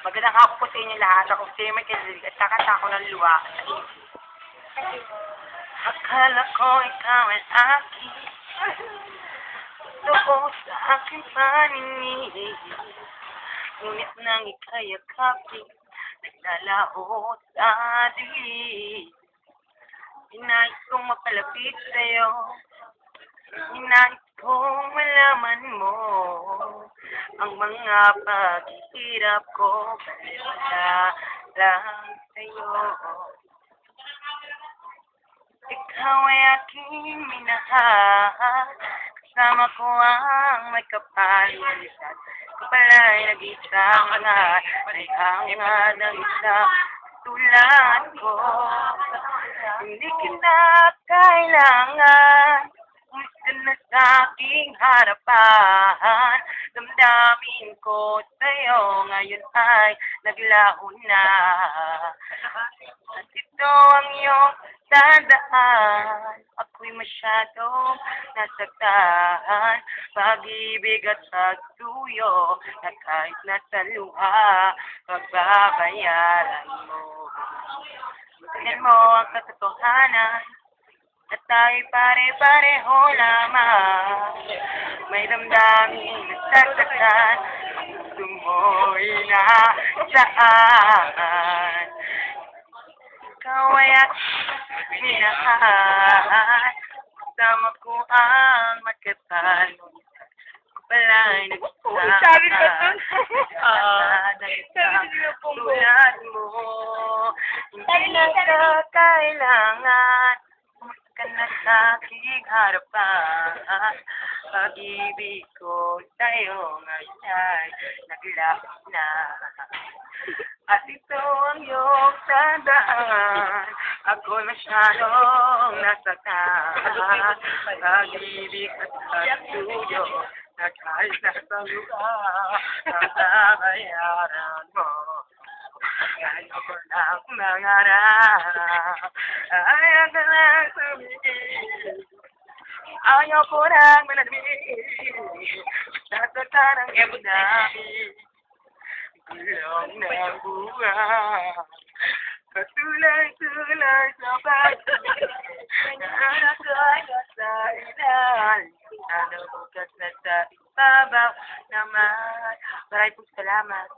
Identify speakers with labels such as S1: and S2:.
S1: Magandang hapon po sa inyo lahat. Ako si May Kadilig at kakanta ako ng luwa. Akala ko ikaw ay akin. Totoo sa aking paningin. Ngunit nang ika'y yakapin, naglalao sa dilim. Hinais kong mapalapit sa'yo. Hinais kong malaman mo ang mga paghihirap ko. Wala lang sa'yo. Ikaw ay aking minahal. Kasama ko ang may kapalitan. Kapala'y nag-isang nga. May hangad ng isa tulad ko. Hindi kita kailangan. Gusto na sa aking harapan. Damdamin ko sa'yo ngayon ay naglaho na. At ito ang iyong tandaan. Ako'y masyadong nasaktan. Pag-ibig at pagtuyo na kahit nasa luha, pagbabayaran mo. Tingnan mo ang katotohanan at tayo'y pare-pareho lamang. May damdamin nasasaktan. Gusto mo'y nasaan. Ikaw ay aking minahal. Kasama ko ang magkatalo. Kapala'y nagsasama.
S2: Sabi ko dun.
S1: Tulad mo. Hindi na ka kailangan. Pumunta ka na sa aking harapan. Pag-ibig ko sa'yo ngayon ay naglaho na. At ito ang iyong tandaan. Ako'y masyadong nasaktan. Pag-ibig at pagtuyo na kahit nasa lugar, nababayaran mo. Ayaw ko lang mangarap. Ayaw ko lang sabihin. Ayaw ko lang manamig. Nasaktan ang iyong namin. Gulong ng buhay. Katulay-tulay sa pag-ibig. Naanak ko'y nasa ilalim. Ano bukas na sa ibabaw naman. Maraming salamat.